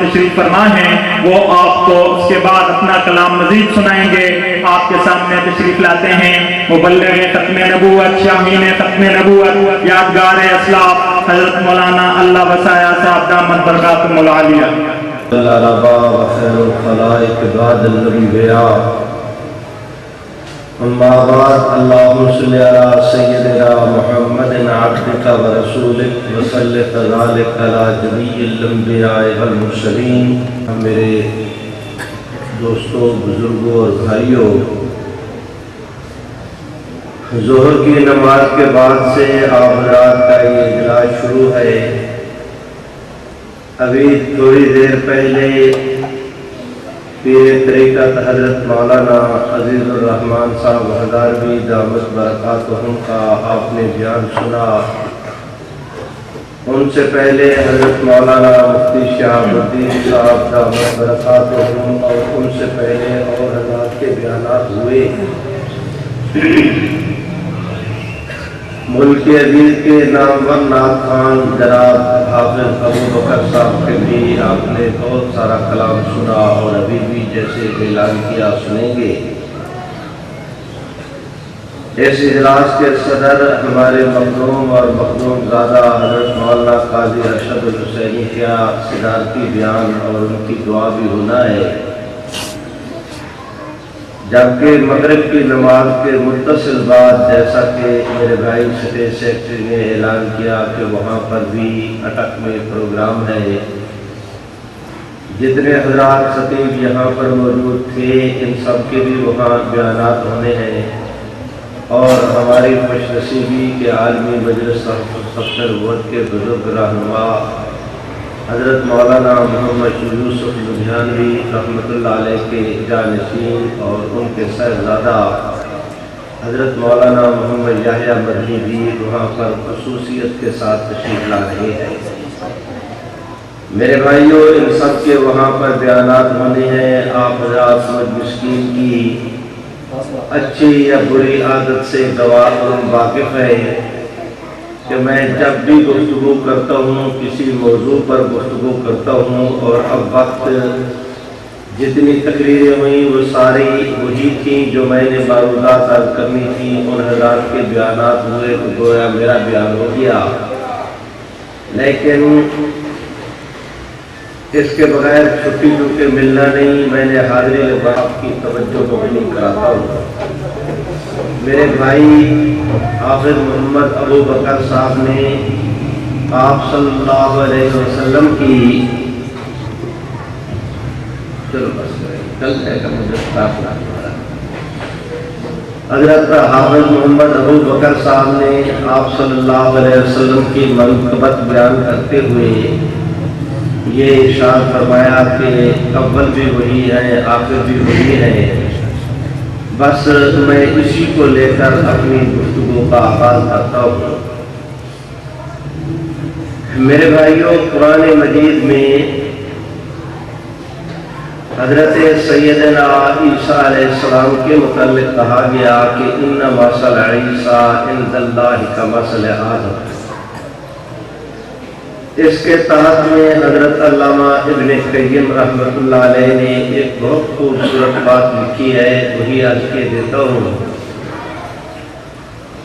تشریف فرما ہیں، وہ آپ کو اس کے بعد اپنا کلام مزید سنائیں گے۔ آپ کے سامنے تشریف لاتے ہیں مبلغ ختم نبوت، شامین ختم نبوت، یادگار اسلاف حضرت مولانا اللہ وسایہ صاحب دامت برکاتہم العالیہ۔ اللہ ربا وخیر الخلائق بعد الانبیاء، اما بعد، اللہم صلی علی سیدنا محمد عبدک ورسولک وصلی کذالک علی جمیع الانبیاء والمرسلین۔ میرے دوستوں، بزرگوں اور بھائیوں، ظہر کی نماز کے بعد سے آپ حضرات کا یہ اجلاس شروع ہے۔ ابھی تھوڑی دیر پہلے پیر طریقت حضرت مولانا عزیز الرحمن صاحب ہزاروی دامت برکاتہم کا آپ نے بیان سنا۔ ان سے پہلے حضرت مولانا مفتی شہاب الدین صاحب دامت برکاتہم، اور ان سے پہلے اور حضرات کے بیانات ہوئے۔ ملک عزیز کے نامور نعت خوان جناب حافظ ابو بکر صاحب کے بھی آپ نے بہت سارا کلام سنا، اور ابھی بھی جیسے اعلان کیا سنیں گے۔ اس اجلاس کے صدر ہمارے مخدوم اور مخدوم زادہ حضرت مولانا قاضی ارشد الحسینی کا صدارتی بیان اور ان کی دعا بھی ہونا ہے، جبکہ مغرب کی نماز کے متصل بعد جیسا کہ میرے بھائی اسٹیٹ سیکرٹری نے اعلان کیا کہ وہاں پر بھی اٹک میں پروگرام ہے۔ جتنے حضرات خطیب یہاں پر موجود تھے ان سب کے بھی وہاں بیانات ہونے ہیں، اور ہماری خوش نصیبی کے عالمی مجلس صفدر نبوت کے بزرگ رہنما حضرت مولانا محمد یوسف لدھیانوی رحمۃ اللہ علیہ کے جانشین اور ان کے صاحبزادہ حضرت مولانا محمد یحییٰ مدنی بھی وہاں پر خصوصیت کے ساتھ تشریف لا رہے ہیں۔ میرے بھائیوں، ان سب کے وہاں پر بیانات ہونے ہیں۔ آپ حضرات مسکین کی اچھی یا بری عادت سے گواہ واقف ہے کہ میں جب بھی گفتگو کرتا ہوں، کسی موضوع پر گفتگو کرتا ہوں، اور اب وقت جتنی تقریریں ہوئیں وہ ساری وہی تھیں جو میں نے معروضات عرض کرنی تھی۔ ان حضرات کے بیانات ہوئے تو گویا میرا بیان ہو گیا، لیکن اس کے بغیر چھٹی چونکہ ملنا نہیں، میں نے حاضری لباس کی توجہ کو بھی کراتا ہوں۔ میرے بھائی حافظ محمد ابو بکر صاحب نے آپ صلی اللہ علیہ وسلم کی حضرت حافظ محمد ابو بکر صاحب نے آپ صلی اللہ علیہ وسلم کی منقبت بیان کرتے ہوئے یہ ارشاد فرمایا کہ اول بھی وہی ہے، آخر بھی وہی ہے۔ بس میں اسی کو لے کر اپنی گفتگو کا آغاز کرتا ہوں۔ میرے بھائیوں، قرآن مجید میں حضرت سیدنا عیسیٰ علیہ السلام کے متعلق کہا گیا کہ ان مثل عیسیٰ عند اللہ کمثل آدم۔ اس کے تحت میں حضرت علامہ ابن قیم رحمۃ اللہ علیہ نے ایک بہت خوبصورت بات لکھی ہے، وہی آج کے دیتا ہوں۔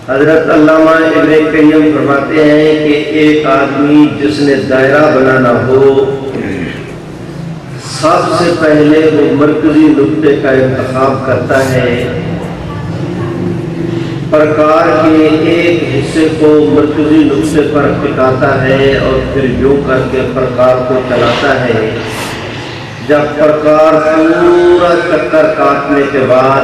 حضرت علامہ ابن قیم فرماتے ہیں کہ ایک آدمی جس نے دائرہ بنانا ہو، سب سے پہلے وہ مرکزی نقطے کا انتخاب کرتا ہے، پرکار کے ایک حصے کو مرکزی نقطے پر ٹکاتا ہے، اور پھر یوں کر کے پرکار کو چلاتا ہے۔ جب پرکار پورا چکر کاٹنے کے بعد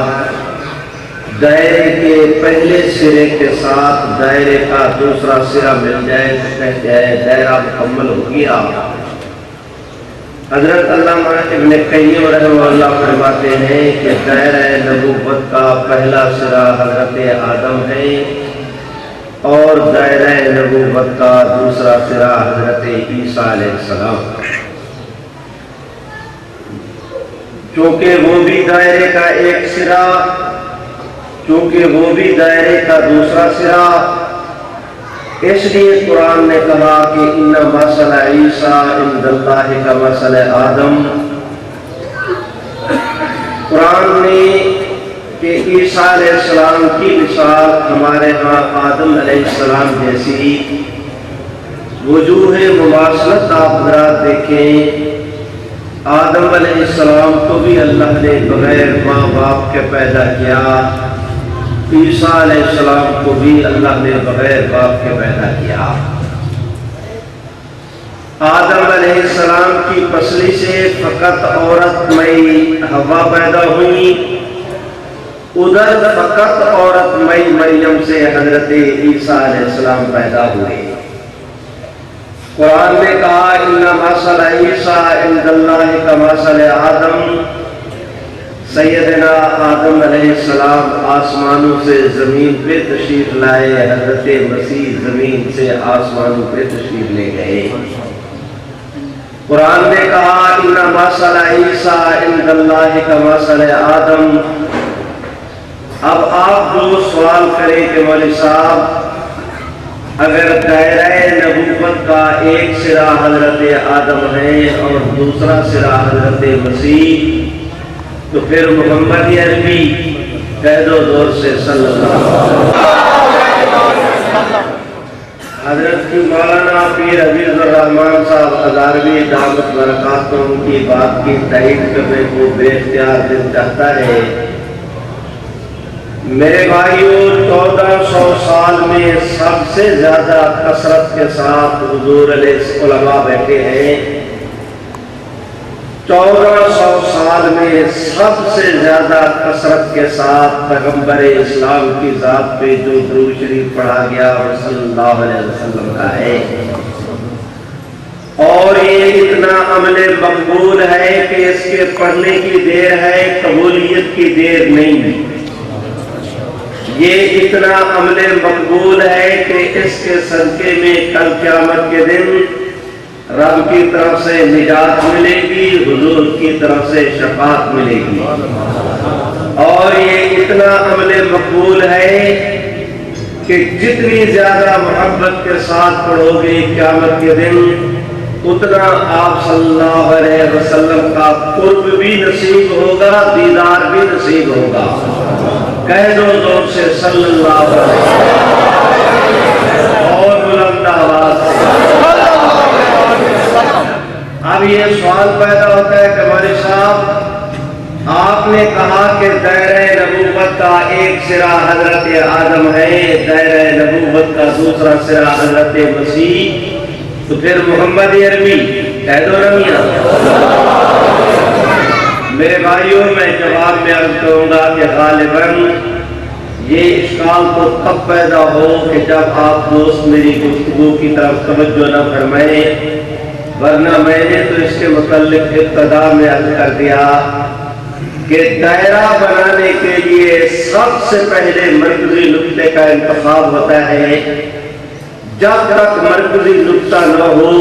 دائرے کے پہلے سرے کے ساتھ دائرے کا دوسرا سرا مل جائے تو کہتے ہیں دائرہ مکمل ہو گیا۔ حضرت علامہ ابن قیم رحمہ اللہ فرماتے ہیں کہ دائرہ نبوت کا پہلا سرا حضرت آدم ہے، اور دائرہ نبوت کا دوسرا سرا حضرت عیسیٰ علیہ السلام۔ چونکہ وہ بھی دائرے کا ایک سرا، چونکہ وہ بھی دائرے کا دوسرا سرا، اس لیے قرآن نے کہا کہ ان مثل عیسیٰ عند اللہ کا مثل آدم۔ قرآن نے کہ عیسیٰ علیہ السلام کی مثال ہمارے ہاں آدم علیہ السلام جیسی۔ وجوہ مماثلت آپ حضرات دیکھیں، آدم علیہ السلام کو بھی اللہ نے بغیر ماں باپ کے پیدا کیا، عیسیٰ علیہ السلام کو بھی اللہ نے بغیر باپ کے پیدا کیا۔ آدم علیہ السلام کی پسلی سے فقط عورت مئی حوا پیدا ہوئی، ادھر فقط عورت مئی مریم سے حضرت عیسیٰ علیہ السلام پیدا ہوئے۔ قرآن نے کہا ان مثل عیسیٰ عند اللہ کمثل آدم۔ سیدنا آدم علیہ السلام آسمانوں سے زمین پہ تشریف لائے، حضرت مسیح زمین سے آسمانوں پہ تشریف لے گئے۔ قرآن نے کہا ان مثل عیسیٰ عند اللہ کمثل آدم۔ اب آپ جو سوال کریں کہ مولوی صاحب اگر دائرہ نبوت کا ایک سرا حضرت آدم ہے اور دوسرا سرا حضرت مسیح، تو پھر محمد عربی کہہ دو دور سے صلی اللہ علیہ وسلم۔ حضرت کی مولانا پیر حفیظ الرحمن صاحب ہزاروی دعوت برکاتوں کی بات کی تائید کرنے کو بے اختیار دل چاہتا ہے۔ میرے بھائیوں، 1400 سال میں سب سے زیادہ کثرت کے ساتھ حضور علیہ علماء بیٹھے ہیں۔ 1400 سال میں سب سے زیادہ کثرت کے ساتھ پیغمبر اسلام کی ذات پہ جو درود شریف پڑھا گیا وہ صلی اللہ علیہ وسلم کا ہے، اور یہ اتنا عمل مقبول ہے کہ اس کے پڑھنے کی دیر ہے، قبولیت کی دیر نہیں۔ یہ اتنا عمل مقبول ہے کہ اس کے صدقے میں کل قیامت کے دن رب کی طرف سے نجات ملے گی، حضور کی طرف سے شفاعت ملے گی۔ اور یہ اتنا عمل مقبول ہے کہ جتنی زیادہ محبت کے ساتھ پڑھو گے قیامت کے دن، اتنا آپ صلی اللہ علیہ وسلم کا قرب بھی نصیب ہوگا، دیدار بھی نصیب ہوگا۔ کہہ دو زور سے صلی اللہ علیہ وسلم اور بلند آواز سے۔ اب یہ سوال پیدا ہوتا ہے کہ مولوی صاحب آپ نے کہا کہ دائرہ نبوت کا ایک سرا حضرت آدم ہے، دائرہ نبوت کا دوسرا سرا حضرت مسیح، تو پھر محمد عربی کہہ دو رمیہ۔ میرے بھائیوں، میں جواب میں عرض کروں گا کہ غالباً یہ اشکال تو تب پیدا ہو کہ جب آپ دوست میری گفتگو کی طرف توجہ نہ فرمائیں، ورنہ میں نے تو اس کے متعلق ابتدا میں عرض کر دیا کہ دائرہ بنانے کے لیے سب سے پہلے مرکزی نقطے کا انتخاب ہوتا ہے۔ جب تک مرکزی نقطہ نہ ہو،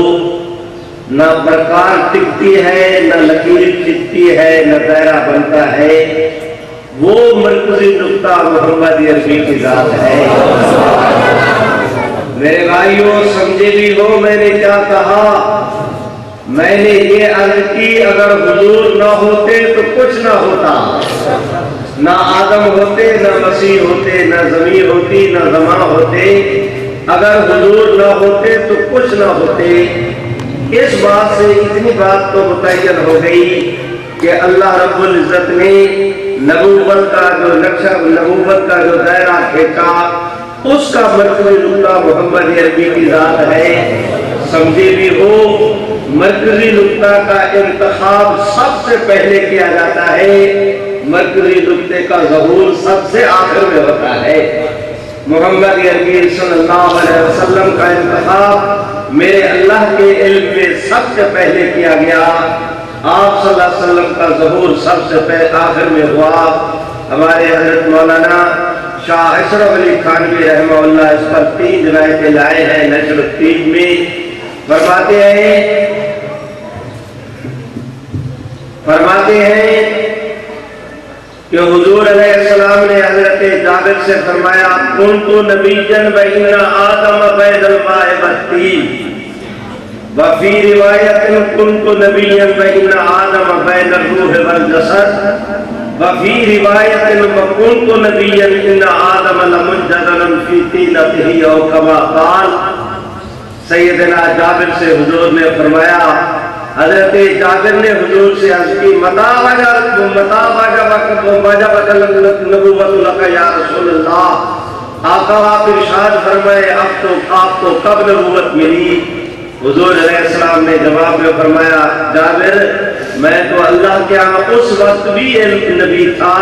نہ پرکار ٹکتی ہے، نہ لکیر ٹکتی ہے، نہ دائرہ بنتا ہے۔ وہ مرکزی نقطہ محمد عربی کی ذات ہے۔ میرے بھائیوں، سمجھے بھی ہو میں نے کیا کہا؟ میں نے یہ عرض کی اگر حضور نہ ہوتے تو کچھ نہ ہوتا، نہ آدم ہوتے، نہ مسیح ہوتے، نہ زمین ہوتی، نہ زمان ہوتے۔ اگر حضور نہ ہوتے تو کچھ نہ ہوتے۔ اس بات سے اتنی بات تو متعین ہو گئی کہ اللہ رب العزت نے نبوت کا جو نقشہ، نبوت کا جو دائرہ کھینچا، اس کا مرکزی نقطہ محمد عربی کی ذات ہے۔ سمجھے بھی ہو، مرکزی نقطہ کا انتخاب سب سے پہلے کیا جاتا ہے، مرکزی نقطے کا ظہور سب سے آخر میں ہوتا ہے۔ محمد عربی صلی اللہ علیہ وسلم کا انتخاب میرے اللہ کے علم میں سب سے پہلے کیا گیا۔ آپ صلی اللہ علیہ وسلم کا ظہور سب سے پہلے آخر میں ہوا۔ ہمارے حضرت مولانا شاہ اشرف علی تھانوی رحمہ اللہ اس پر 3 روایتیں لائے ہیں نشر التیج میں۔ فرماتے ہیں کہ حضور علیہ السلام نے حضرت حضرت جابر سے فرمایا کنت نبیًا وإن آدم بین الماء والطین، وفی روایت کنت نبیًا وإن آدم بین الروح والجسد، وفی روایت کنت نبیًا ان آدم لمنجدل فی طینتہ او کما قال۔ سیدنا جابر سے حضور نے فرمایا، حضرت جابر نے حضور سے عرض کی متا وجبت النبوۃ لک یا رسول اللہ، آقا آپ ارشاد فرمائے اب تو آپ کو کب نبوت ملی؟ حضور علیہ السلام نے جواب میں فرمایا جابر میں تو اللہ کے ہاں اس وقت بھی نبی تھا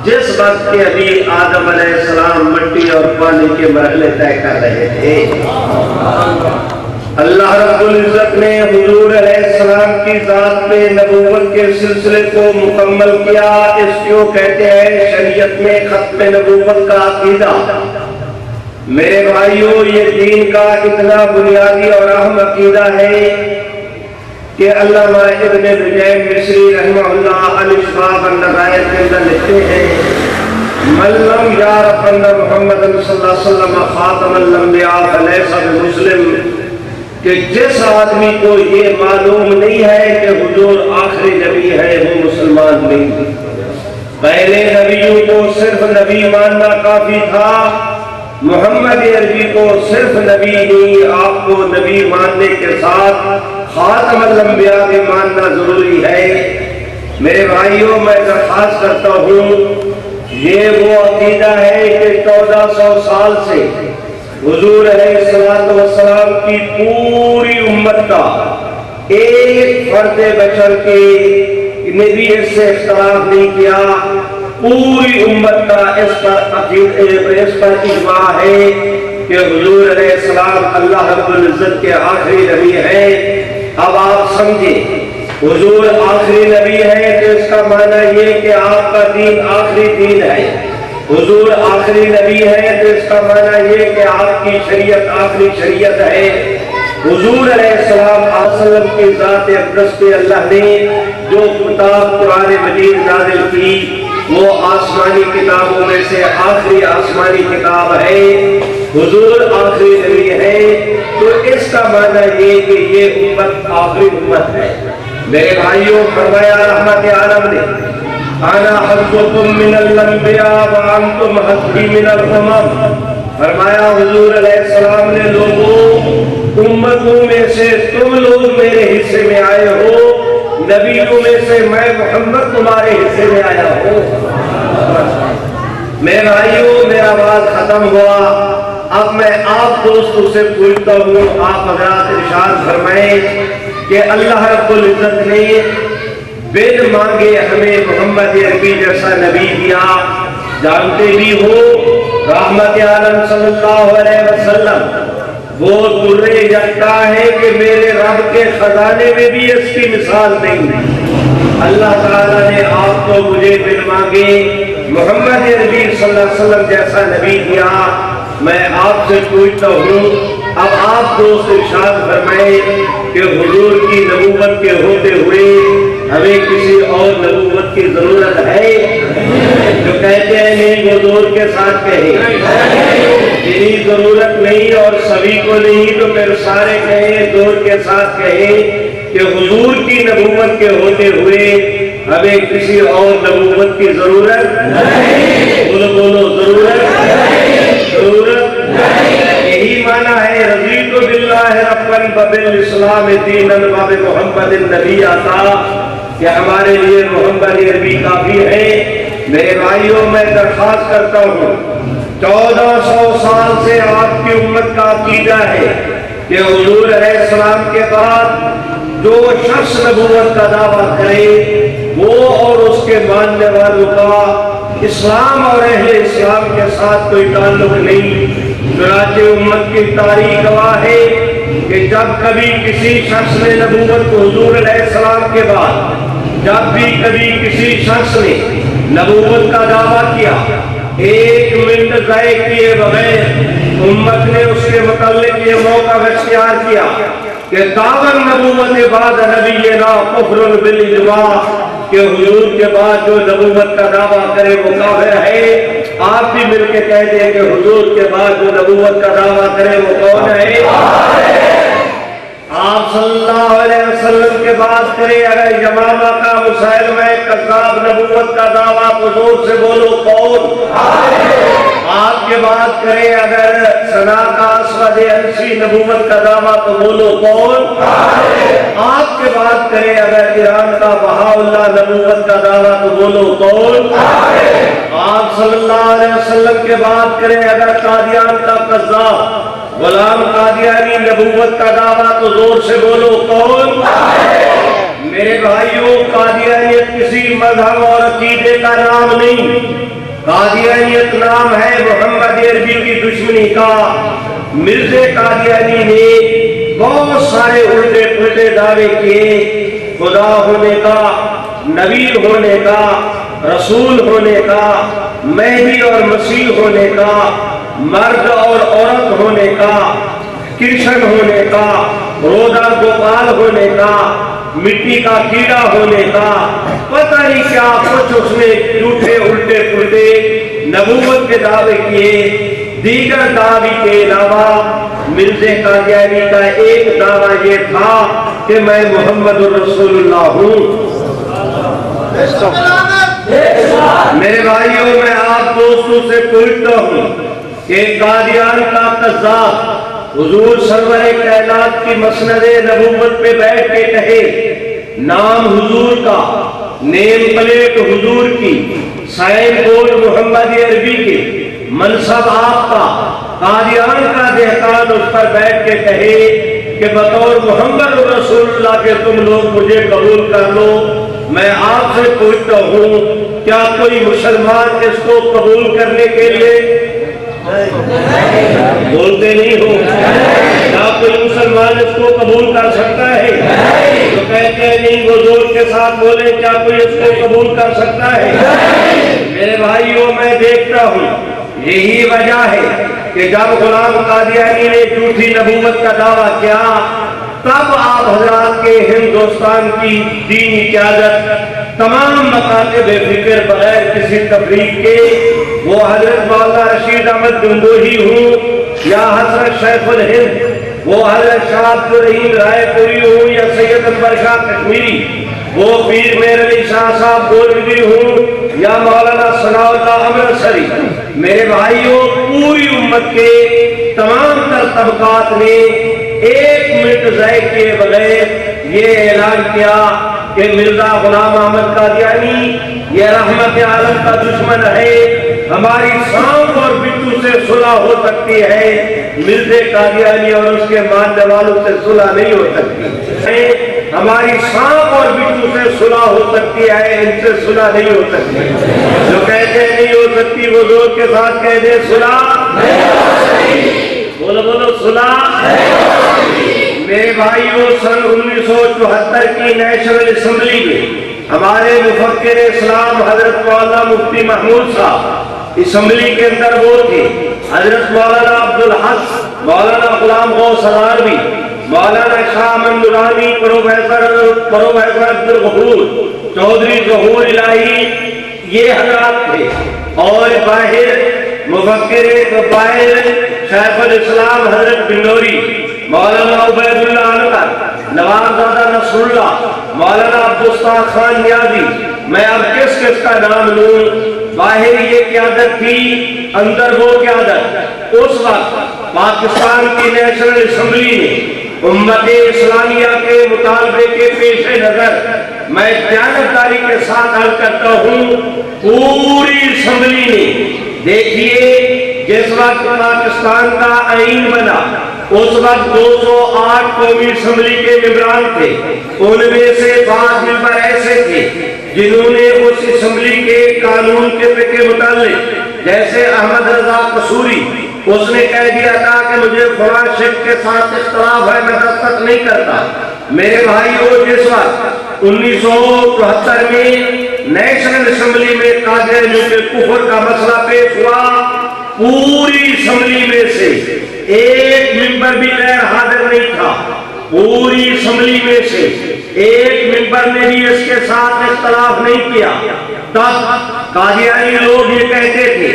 جس وقت کے ابھی آدم علیہ السلام مٹی اور پانی کے مرحلے طے کر رہے تھے۔ اللہ رب العزت نے حضور علیہ السلام کی ذات پہ نبوت کے سلسلے کو مکمل کیا۔ اس کو کہتے ہیں شریعت میں ختم نبوت کا عقیدہ۔ میرے بھائیوں یہ دین کا اتنا بنیادی اور اہم عقیدہ ہے کہ علامہ ابن نجیم مصری رحمہ اللہ الاشفاء والنظائر کے اندر لکھتے ہیں من لم یعرف ان محمد صلی اللہ علیہ وسلم خاتم الانبیاء فلیس بمسلم، کہ جس آدمی کو یہ معلوم نہیں ہے کہ حضور آخری نبی ہے وہ مسلمان نہیں۔ پہلے نبیوں کو صرف نبی ماننا کافی تھا، محمد عربی کو صرف نبی نہیں، آپ کو نبی ماننے کے ساتھ خاتم الانبیاء بھی ماننا ضروری ہے۔ میرے بھائیوں میں درخواست کرتا ہوں یہ وہ عقیدہ ہے کہ 1400 سال سے حضور علیہ السلام کی پوری امت کا ایک فرد بشر کے نے بھی اس سے اختلاف نہیں کیا، پوری امت کا اس پر اجماع ہے کہ حضور علیہ السلام اللہ رب العزت کے آخری نبی ہیں۔ اب آپ سمجھیں حضور آخری نبی ہے تو اس کا معنی یہ کہ آپ کا دین آخری دین ہے، حضور آخری نبی ہے تو اس کا معنی یہ کہ آپ کی شریعت آخری شریعت ہے۔ حضور علیہ السلام کی ذات اقدس پہ اللہ نے جو کتاب قرآن مجید نازل کی وہ آسمانی کتابوں میں سے آخری آسمانی کتاب ہے، حضور آخری نبی ہے، تو اس کا معنی یہ کہ یہ امت آخری امت ہے۔ میرے بھائیوں فرمایا رحمت عالم نے انا حظکم من الانبیاء وانتم حظی من الامم، فرمایا حضور علیہ السلام نے لوگوں امتوں میں سے تم لوگ میرے حصے میں آئے ہو، نبیوں میں سے میں محمد تمہارے حصے میں آیا ہوں۔ میرے بھائیوں میرا بات ختم ہوا، اب میں آپ دوستوں سے پوچھتا ہوں، آپ حضرات ارشاد فرمائیں کہ اللہ رب العزت نے بن مانگے ہمیں محمد عربی جیسا نبی دیا، جانتے بھی ہو رحمت عالم صلی اللہ علیہ وسلم وہ در یکتا ہے کہ میرے رب کے خزانے میں بھی اس کی مثال نہیں۔ اللہ تعالیٰ نے آپ کو مجھے بن مانگے محمد عربی صلی اللہ علیہ وسلم جیسا نبی دیا۔ میں آپ سے پوچھتا ہوں اب آپ دوست ارشاد فرمائیں کہ حضور کی نبوت کے ہوتے ہوئے ہمیں کسی اور نبوت کی ضرورت ہے؟ جو کہتے ہیں نہیں وہ زور کے ساتھ کہیں تیری ضرورت نہیں اور سبھی کو نہیں تو پھر سارے کہیں زور کے ساتھ کہیں کہ حضور کی نبوت کے ہوتے ہوئے ہمیں کسی اور نبوت کی ضرورت نہیں۔ بولو ضرورت یہی معنی ہے رضیت باللہ ربًا وبالاسلام دینا وبمحمد النبی عطا کہ ہمارے لیے محمد عربی کافی ہے۔ میرے بھائیوں میں درخواست کرتا ہوں 1400 سال سے آپ کی امت کا عقیدہ ہے کہ حضور علیہ السلام کے بعد جو شخص نبوت کا دعویٰ کرے وہ اور اس کے ماننے والوں کا اسلام اور اہل اسلام کے ساتھ کوئی تعلق نہیں۔ چنانچہ امت کی تاریخ گواہ ہے کہ جب کبھی کسی شخص نے نبوت کو حضور علیہ السلام کے بعد جب بھی کبھی کسی شخص نے نبوت کا دعویٰ کیا ایک منٹ ضائع کیے بغیر امت نے اس کے متعلق یہ موقع اختیار کیا کہ دعویٰ نبوت بعد نبینا کفر بالاجماع کہ حضور کے بعد جو نبوت کا دعویٰ کرے وہ کافر ہے۔ آپ بھی مل کے کہہ دیں کہ حضور کے بعد جو نبوت کا دعویٰ کرے وہ کون ہے؟ آپ صلی اللہ علیہ وسلم کے بات کرے اگر یمامہ کا مسیلمہ کذاب نبوت کا دعویٰ تو زور سے بولو کون؟ آپ کے بات کرے اگر سنا کا اسود انسی نبوت کا دعویٰ تو بولو کون؟ آپ کے بات کرے اگر ایران کا بہاءاللہ نبوت کا دعویٰ تو بولو کون؟ آپ صلی اللہ علیہ وسلم کے بات کرے اگر قادیان کا قذاب غلام قادیانی نبوت کا دعویٰ تو زور سے بولو کون؟ میرے بھائیوں، قادیانیت کسی مذہب اور عقیدے کا نام نہیں، قادیانیت نام ہے محمد عربی کی دشمنی کا۔ مرزا قادیانی نے بہت سارے الٹے پلٹے دعوے کیے، خدا ہونے کا، نبی ہونے کا، رسول ہونے کا، مہدی اور مسیح ہونے کا، مرد اور عورت ہونے کا، کرشن ہونے کا، رودا گوپال ہونے کا، مٹی کا کیڑا ہونے کا، پتہ نہیں کیا کچھ اس نے جھوٹے الٹے پلٹے نبوت کے دعوے کیے۔ دیگر دعوی کے علاوہ مرزا قادیانی کا ایک دعویٰ یہ تھا کہ میں محمد الرسول اللہ ہوں۔ میرے بھائیوں، میں آپ دوستوں سے پوچھتا ہوں کہ قادیان کا قذاب حضور سرور کائنات کی مسند نبوت پہ بیٹھ کے کہے، نام حضور کا، نیم پلیٹ حضور کی، سائن بورڈ محمد عربی کے، منصب آپ کا، قادیان کا دہقان اس پر بیٹھ کے کہے کہ بطور محمد رسول اللہ کے تم لوگ مجھے قبول کر لو۔ میں آپ سے پوچھتا ہوں کیا کوئی مسلمان اس کو قبول کرنے کے لیے بولتے نہیں ہو؟ کیا کوئی مسلمان اس کو قبول کر سکتا ہے؟ تو کہتے ہیں نہیں، وہ زور کے ساتھ بولے کیا کوئی اس کو قبول کر سکتا ہے؟ میرے بھائیوں، میں دیکھتا ہوں یہی وجہ ہے کہ جب غلام قادیانی نے جھوٹی نبوت کا دعویٰ کیا تب آپ حضرات کے ہندوستان کی دینی قیادت تمام مکاتب فکر بغیر کسی تفریق کے، وہ حضرت مولانا رشید احمد گنگوہی ہوں یا حضرت شیخ الہند، وہ حضرت شاہ عبد الرحیم رائے پوری ہوں یا سید انور شاہ کشمیری، وہ پیر میر علی شاہ صاحب گولوی ہوں یا مولانا ثناء اللہ امرتسری، میرے بھائیوں، پوری امت کے تمام تر طبقات نے ایک منٹ ضائع کیے بغیر یہ اعلان کیا کہ مرزا غلام احمد قادیانی یہ رحمت عالم کا دشمن ہے، ہماری سانپ اور بٹو سے صلح ہو سکتی ہے، مرزا قادیانی اور اس کے ماننے والوں سے صلح نہیں ہو سکتی، ہماری سانپ اور بٹو سے صلح ہو سکتی ہے، ان سے صلح نہیں ہو سکتی۔ جو کہتے ہیں نہیں ہو سکتی وہ زور کے ساتھ کہہ دے صلح نہیں ہو سکتی، بولو بولو صلح نہیں ہو سکتی۔ میرے بھائیوں، سن 1974 کی نیشنل اسمبلی میں ہمارے مفکر اسلام حضرت مولانا مفتی محمود صاحب اسمبلی کے اندر وہ تھے، حضرت مولانا عبدالحق، مولانا غلام غوث العربی، مولانا شاہ احمد نورانی، پروفیسر عبدالغفور چودھری ظہور الہی، یہ حضرات تھے، اور باہر مفکر باہر شیخ الاسلام حضرت بنوری، مولانا عبید اللہ انور، نواب زادہ نصر اللہ، مولانا عبدالستار خان نیازی، میں اب کس کس کا نام لوں؟ باہر یہ قیادت تھی، اندر وہ قیادت۔ اس وقت پاکستان کی نیشنل اسمبلی نے امت اسلامیہ کے مطالبے کے پیش نظر میں دیانتداری کے ساتھ عرض کرتا ہوں، پوری اسمبلی نے دیکھیے جس وقت پاکستان کا آئین بنا اس وقت 208 قومی اسمبلی کے ممبران تھے، ان میں سے 5 ممبر ایسے تھے جنہوں نے اس اسمبلی کے قانون کے متعلق، جیسے احمد رضا قصوری، اس نے کہہ دیا تھا کہ مجھے فلاں شیخ کے ساتھ اختلاف ہے، میں دستخط نہیں کرتا۔ میرے بھائیوں، جس وقت 1974 میں نیشنل اسمبلی میں قادیانیوں کے کفر کا مسئلہ پیش ہوا، پوری اسمبلی میں سے ایک ممبر بھی غیر حاضر نہیں تھا، پوری اسمبلی میں سے ایک ممبر نے بھی اس کے ساتھ اختلاف نہیں کیا۔ تب قادیانی لوگ یہ کہتے تھے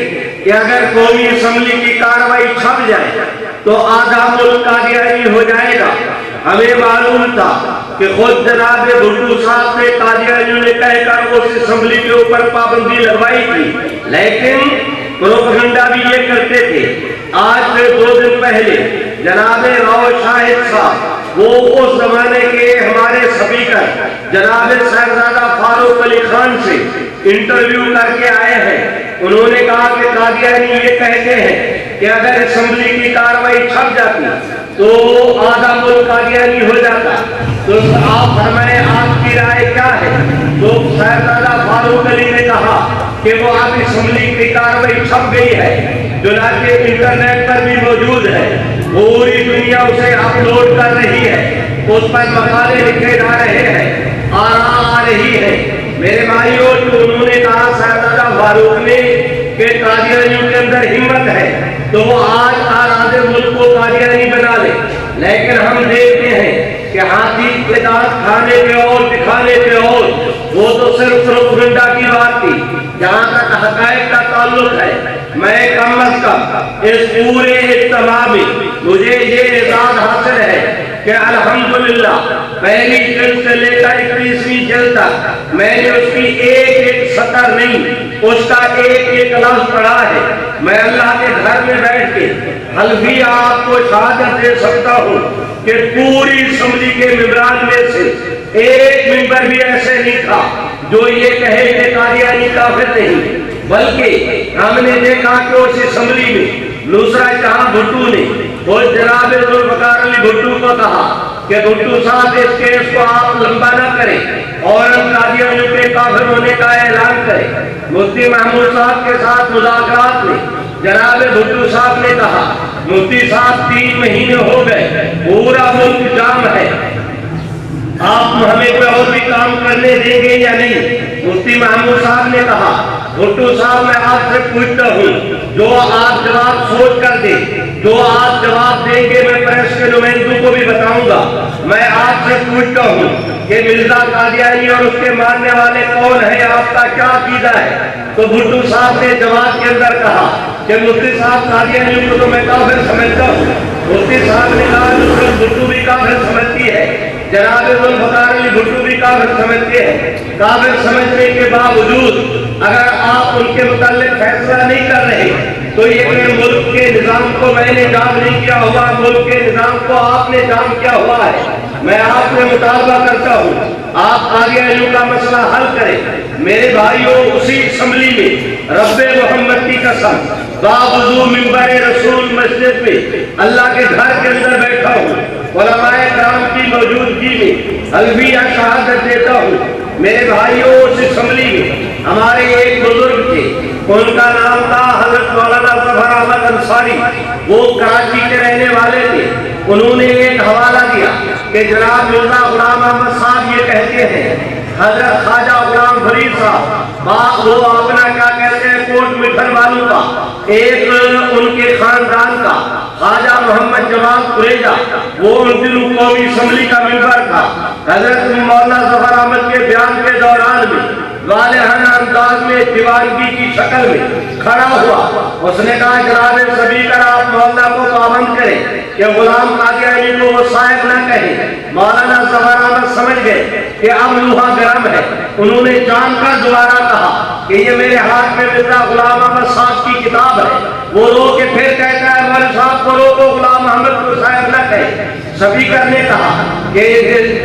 کہ اگر قومی اسمبلی کی کارروائی چھپ جائے تو آدھا ملک قادیانی ہو جائے گا۔ ہمیں معلوم تھا کہ خود جناب بھٹو صاحب نے قادیانیوں نے کہہ کر اس اسمبلی کے اوپر پابندی لگوائی تھی، لیکن پروپیگنڈا بھی یہ کرتے تھے۔ آج سے 2 دن پہلے جناب راؤ شاہد صاحب، وہ اس زمانے کے ہمارے اسپیکر جناب صاحبزادہ فاروق علی خان سے انٹرویو کر کے آئے ہیں۔ انہوں نے کہا کہ قادیانی یہ کہتے ہیں کہ اگر اسمبلی کی کارروائی چھپ جاتی تو آدھا ملک قادیانی ہو جاتا۔ تو آپ فرمائیں آپ کی رائے کیا ہے؟ تو صاحبزادہ فاروق علی نے کہا کہ وہ اب اسمبلی کی کارروائی چھپ گئی ہے، جو کہ انٹرنیٹ پر بھی موجود ہے، پوری دنیا اسے اپلوڈ کر رہی ہے، اس پر مقالے لکھے جا رہے ہیں، آ رہی ہے۔ میرے بھائیوں، تو انہوں نے کہا صاحبزادہ فاروق نے کہ قادیانیوں کے اندر ہمت ہے تو وہ آج آدھے ملک کو قادیانی بنا لے، لیکن ہم دیکھتے ہیں کہ ہاتھی کے دانت کھانے کے اور دکھانے کے اور، وہ تو صرف پروپیگنڈا کی بات تھی۔ جہاں تک حقائق کا تعلق ہے، میں کم از کم اس پورے اجتماع میں مجھے یہ اعزاز حاصل ہے کہ الحمدللہ پہلی جلد سے لے کر 21ویں جلد تک میں نے اس کی ایک سطر نہیں، اس کا ایک لفظ پڑھا ہے۔ میں اللہ کے گھر میں بیٹھ کے حلفی آپ کو شہادت دے سکتا ہوں کہ پوری اسمبلی کے ممبران میں سے ایک ممبر بھی ایسے نہیں تھا جو یہ کہے کہ قادیانی کافر نہیں، بلکہ ہم نے دیکھا کہ اس اسمبلی میں نصرت جہاں بھٹو نے وہ جناب ذوالفقار علی بھٹو کو کہا کہ بھٹو صاحب اس کیس کو آپ لمبا نہ کریں اور قادیانیوں کے کافر ہونے کا اعلان کریں۔ مفتی محمود صاحب کے ساتھ مذاکرات میں جناب بھٹو صاحب نے کہا مفتی صاحب 3 مہینے ہو گئے، پورا ملک جام ہے، آپ ہمیں کوئی اور بھی کام کرنے دیں گے یا نہیں؟ مفتی محمود صاحب نے کہا بھٹو صاحب میں آپ سے پوچھتا ہوں، جو آپ جواب سوچ کر دیں، جو آپ جواب دیں گے میں پریس کے نمائندوں کو بھی بتاؤں گا۔ میں آپ سے پوچھتا ہوں کہ مرزا قادیانی اور اس کے ماننے والے کون ہیں، آپ کا کیا عقیدہ ہے؟ تو بھٹو صاحب نے جواب کے اندر کہا کہ مفتی صاحب قادیانی کو تو میں کافر سمجھتا ہوں۔ مفتی صاحب نے کہا نصرت بھٹو بھی کافر سمجھتی ہے، جناب ذوالفقار علی بھٹو بھی کافر سمجھتے ہیں۔ کافر سمجھنے کے باوجود اگر آپ ان کے متعلق فیصلہ نہیں کر رہے تو یہ کہ ملک کے نظام کو میں نے جام نہیں کیا ہوا، ملک کے نظام کو آپ نے جام کیا ہوا ہے۔ میں آپ سے مطالبہ کرتا ہوں آپ قادیانیوں کا مسئلہ حل کریں۔ میرے بھائیوں، اسی اسمبلی میں رب محمد کی قسم باوضو منبر رسول مسجد میں اللہ کے گھر کے اندر بیٹھا ہوں، علماء کرام کی موجودگی میں الویہ شہادت دیتا ہوں۔ میرے بھائیوں، اس اسمبلی میں ہمارے ایک بزرگ تھے، ان کا نام تھا حضرت مولانا ظفر احمد انصاری، وہ کراچی کے رہنے والے تھے۔ انہوں نے ایک حوالہ دیا کہ جناب مرزا غلام احمد صاحب یہ کہتے ہیں حضرت خواجہ غلام فرید صاحب وہ اپنا کیا کہتے ہیں کوٹ مٹھن والوں کا ایک ان کے خاندان کا خواجہ محمد جواد قریجہ، وہ ان دنوں قومی اسمبلی کا ممبر تھا۔ حضرت مولانا ظفر احمد کے بیان کے دوران میں والہانہ انداز میں دیوانگی کی شکل میں کھڑا ہوا، اس نے کہا جناب سپیکر آپ مولانا کو پابند کریں کہ غلام قادیانی کو وہ صاحب نہ کہیں۔ مولانا ظفر احمد سمجھ گئے کہ اب لوہا گرم ہے، انہوں نے جان کر دوبارہ کہا کہ یہ میرے ہاتھ میں مرزا غلام احمد صاحب کی کتاب ہے۔ وہ رو کے پھر کہتا ہے مولوی صاحب کو روکو، غلام احمد کو صاحب نہ کہیں۔ سپیکر نے کہا کہ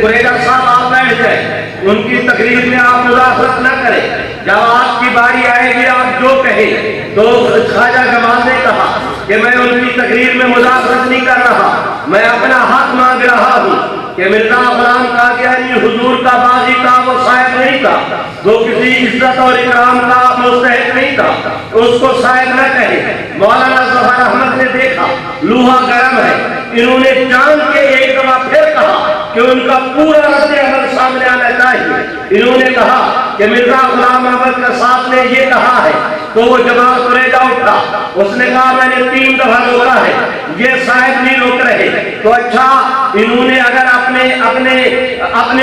قریجہ صاحب آپ بیٹھ جائیں، ان کی تقریر میں آپ مداخلت نہ کریں، جب آپ کی باری آئے گی آپ جو کہیں۔ تو خواجہ جمال نے کہا کہ میں ان کی تقریر میں مداخلت نہیں کر رہا، میں اپنا حق مانگ رہا ہوں کہ مرزا غلام قادیانی حضور کا باغی تھا، وہ صاحب نہیں تھا، وہ کسی عزت اور اکرام کا مستحق نہیں تھا، اس کو صاحب نہ کہے۔ مولانا ظفر احمد نے دیکھا لوہا گرم ہے، انہوں نے جان کے ایک دفعہ پھر کہا کہ ان کا پورا رد عمل سامنے آنا چاہیے۔ انہوں نے کہا کہ مرزا غلام احمد کا صاحب نے یہ کہا ہے، تو وہ جواب قریجہ اٹھا، اس نے کہا میں نے 3 دفعہ روکا ہے، یہ صاحب نہیں روک رہے۔ تو اچھا، انہوں نے اگر اپنے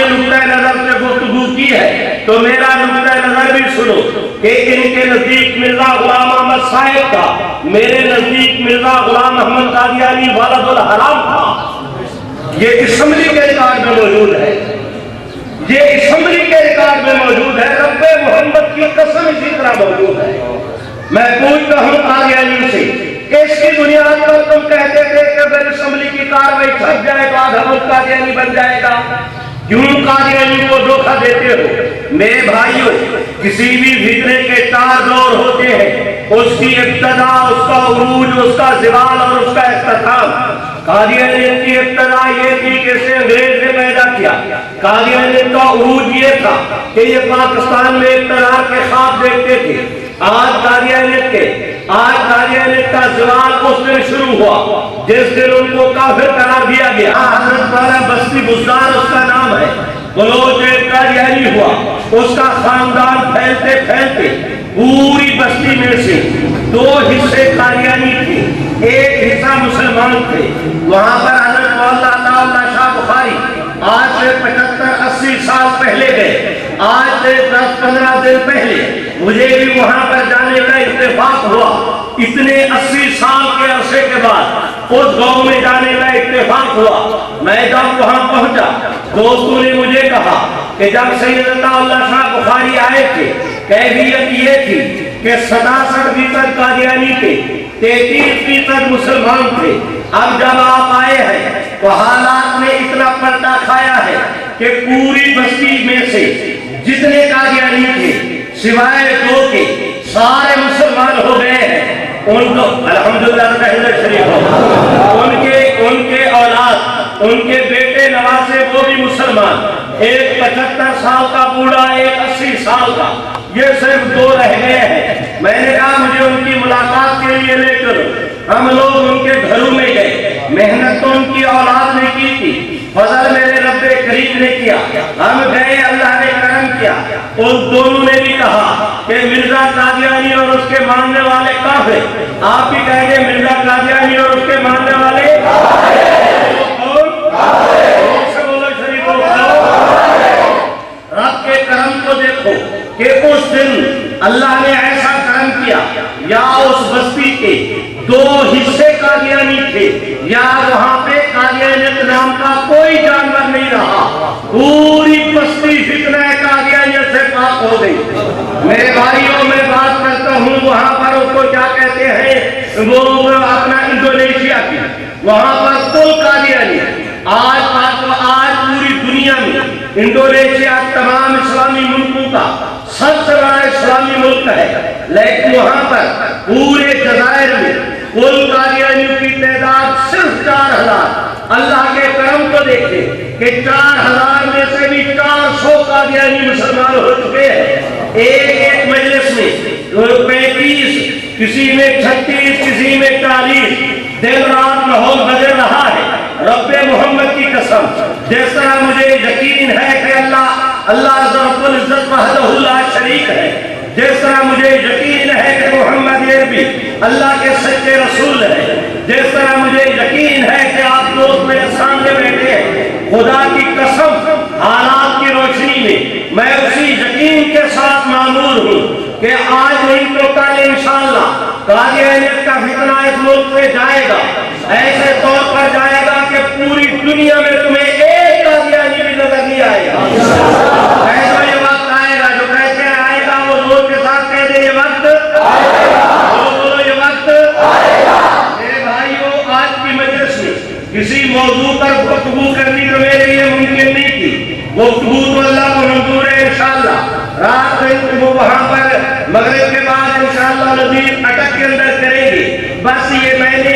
نقطۂ نظر سے گفتگو کی ہے تو میرا نقطۂ نظر بھی بھی سنو کہ ان کے نزدیک مرزا غلام احمد صاحب تھا، میرے نزدیک مرزا غلام احمد قادیانی ولد الحرام تھا۔ یہ اسمبلی کے ریکارڈ میں موجود ہے، یہ اسمبلی کے ریکارڈ میں موجود ہے، رب محمد کی قسم اسی طرح موجود ہے۔ میں پوچھتا ہوں قادیانی سے، اس کی بنیاد پر تم کہتے تھے کہ اگر اسمبلی کی کاروائی چھپ جائے تو آدھا ملک قادیانی بن جائے گا، کیوں قادیانی کو دھوکہ دیتے ہو؟ میرے بھائیوں، کسی بھی فتنے کے 4 دور ہوتے ہیں، اس کی ابتدا، اس کا عروج، اس کا زوال اور اس کا اختتام۔ قادیانیت کی ابتدا یہ تھی کہ اسے انگریز نے پیدا کیا، قادیانیت کا عروج یہ تھا کہ یہ پاکستان میں اقتدار کے خواب دیکھتے تھے۔ آج قادیانیت کا زوال اس دن شروع ہوا جس دن ان کو کافر قرار دیا گیا۔ حضرت والا بستی بزدار اس کا نام ہے، بلوچ قادیانی ہوا، اس کا خاندان پھیلتے پھیلتے پوری بستی میں سے 2 حصے قادیانی تھے، ایک حصہ مسلمان تھے۔ وہاں پر حضرت مولانا اللہ شاہ بخاری آج سے 75-80 سال پہلے گئے، آج سے 10-15 دن پہلے مجھے بھی وہاں پر جانے کا اتفاق ہوا۔ اتنے 80 سال کے عرصے کے بعد اس گاؤں میں جانے کا اتفاق ہوا۔ میں جب وہاں پہنچا، دوستوں نے مجھے کہا کہ جب سیدنا اللہ شاہ بخاری آئے تھے، کیفیت یہ تھی کہ 67% قادیانی تھے، 33% مسلمان تھے۔ اب جب آپ آئے ہیں تو حالات نے اتنا پلٹا کھایا ہے کہ پوری بستی میں سے جتنے قادیانی تھے سوائے 2 کے سارے مسلمان ہو گئے ہیں۔ ان کو الحمدللہ شریف ہو، ان کے اولاد، ان کے بیٹے نواسے وہ بھی مسلمان، ایک 75 سال کا بوڑھا، ایک 80 سال کا، یہ صرف 2 رہ گئے ہیں۔ میں نے کہا مجھے ان کی ملاقات کے لیے لے کر، ہم لوگ ان کے گھروں میں گئے۔ محنت تو ان کی اولاد نے کی تھی، فضل میرے رب کریم نے کیا، ہم گئے، اللہ نے کرم کیا۔ ان دونوں نے بھی کہا کہ مرزا قادیانی اور اس کے ماننے والے کافر، آپ بھی کہیں گے مرزا قادیانی اور اس کے ماننے والے رب کے کرم کو دیکھو کہ اس دن اللہ نے ایسا کرم کیا، یا اس بستی کے 2 حصے قادیانی تھے، یا وہاں پہ قادیانیت نام کا کوئی جانور نہیں رہا، پوری بستی فتنہ قادیانیت سے پاک ہو گئی۔ میرے بھائیوں، میں بات کرتا ہوں وہاں پر اس کو کیا کہتے ہیں، وہ اپنا انڈونیشیا کی، وہاں پر کل قادیانی آج پوری دنیا میں انڈونیشیا تمام اسلامی ملکوں کا سب سے بڑا اسلامی ملک ہے، لیکن وہاں پر پورے جزائر میں کل قادیانیوں کی تعداد صرف 4000۔ اللہ کے کرم کو دیکھیں کہ 4000 میں سے بھی 400 قادیانی مسلمان ہو چکے ہیں۔ ایک مجلس میں 35، کسی میں 36، کسی میں 40، دن رات ماحول بدل رہا ہے۔ رب محمد کی قسم، جس طرح مجھے یقین ہے کہ اللہ رب العزت وحدہ لا شریک ہے، جس طرح مجھے یقین ہے کہ محمد عربی اللہ کے سچے رسول ہے، جس طرح مجھے یقین ہے کہ آپ دوست میرے سامنے بیٹھے ہیں، خدا کی قسم حالات کی روشنی میں اسی یقین کے ساتھ معمور ہوں کہ آج نہیں تو کل انشاءاللہ قادیانیت کا فتنہ اس ملک میں جائے گا، ایسے طور پر جائے گا کہ پوری دنیا میں تمہیں ایک قادیانی بھی نظر نہیں آئے گا۔ ایسا یہ وقت آئے گا، جو کیسے آئے گا وہ زور کے ساتھ کہہ دے، یہ وقت آئے گا، بولو یہ وقت آئے گا۔ میرے بھائیوں، آج کی مجلس میں کسی موضوع پر گفتگو کرنی تو میرے لیے ممکن نہیں تھی، گفتگو تو اللہ کو منظور ہے انشاءاللہ۔ رات وہ وہاں پر مغرب کے بعد انشاءاللہ نظیر اٹک کے اندر کریں گے۔ بس یہ میں نے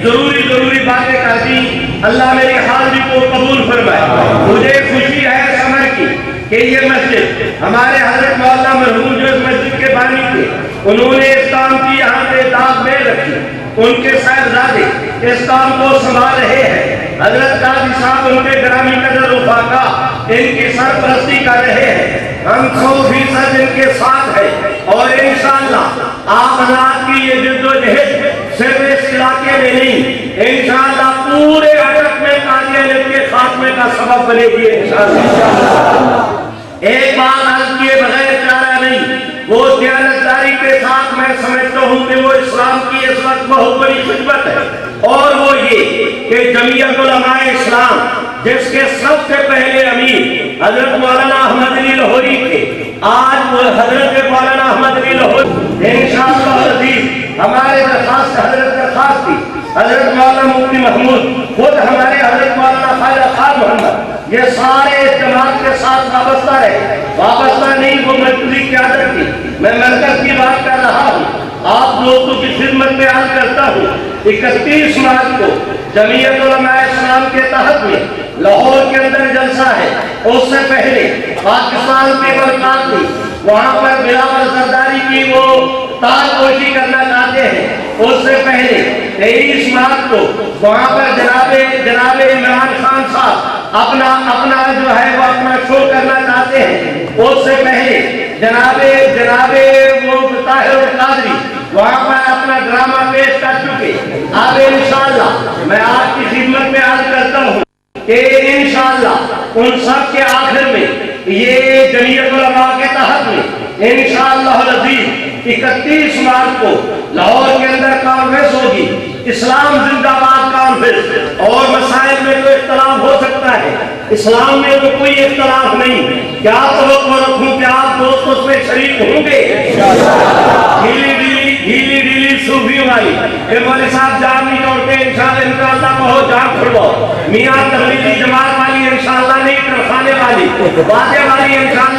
ضروری باتیں کر دی، اللہ میری حاضری کو قبول فرمائے۔ مجھے خوشی ہے سمر کی کہ یہ مسجد ہمارے حضرت مولانا مرحوم جو اس مسجد کے بانی تھے، انہوں نے اس کام کی یہاں پہ داغ میں رکھی، ان کے صاحبزادے اس کام کو سنبھال رہے ہیں۔ حضرت قاضی صاحب ان کے گرامی قدر رفاقہ ان کی سرپرستی کر رہے ہیں، ہم 100% ان کے ساتھ ہیں، اور انشاءاللہ آپ حضرات کی یہ جد و جہد صرف اس علاقے میں نہیں، انشاءاللہ پورے اٹک میں قادیانیت کے خاتمے کا سبب بنے گی انشاءاللہ۔ ایک بات عرض کیے بغیر چارہ نہیں، جو اسلام کی اس وقت بہت بڑی خدمت ہے، اور وہ یہ کہ جمعیت علماء اسلام جس کے سب سے پہلے امیر حضرت مولانا احمد علی لاہوری تھے، آج وہ حضرت مولانا احمد علی لاہوری انشاءاللہ العزیز ہمارے درخواست تھی حضرت مولانا مفتی محمود، خود ہمارے حضرت مولانا خواجہ خان محمد، یہ سارے جماعت کے ساتھ وابستہ نہیں، وہ مرکزی قیادت تھی، میں مرکز کی بات کر رہا ہوں، آپ دوستوں کی خدمت میں عرض کرتا ہوں 31 مارچ کو جمعیت علماء اسلام کے تحت میں لاہور کے اندر جلسہ ہے، اس سے پہلے پاکستان پیپلز پارٹی وہاں پر بلاول زرداری کی وہ تاج پوشی کرنا چاہتے ہیں، اس سے پہلے 23 مارچ کو وہاں پر جناب عمران خان صاحب اپنا جو ہے وہ اپنا شو کرنا چاہتے ہیں، اس سے پہلے جناب وہ طاہر القادری وہاں پر اپنا ڈرامہ پیش کر چکے۔ اب انشاءاللہ میں آپ کی خدمت میں عرض کرتا ہوں کہ انشاءاللہ ان سب کے آخر میں یہ جمعیت علماء کے تحت میں انشاءاللہ العزیز 31 مارچ کو لاہور کے اندر کانفرنس ہوگی، اسلام زندہ باد کانفرنس، اور مسائل میں تو اختلاف ہو سکتا ہے، اسلام میں تو کوئی اختلاف نہیں، کیا توقع رکھوں کہ آپ دوست اس میں شریک ہوں گے؟ ڈھیلی صوفی والی مولی صاحب جان نہیں توڑتے، انشاءاللہ بہت جان کھڑو، میاں تبلیغی جماعت والی انشاءاللہ نہیں، ترخانے والی واضح والی انشاءاللہ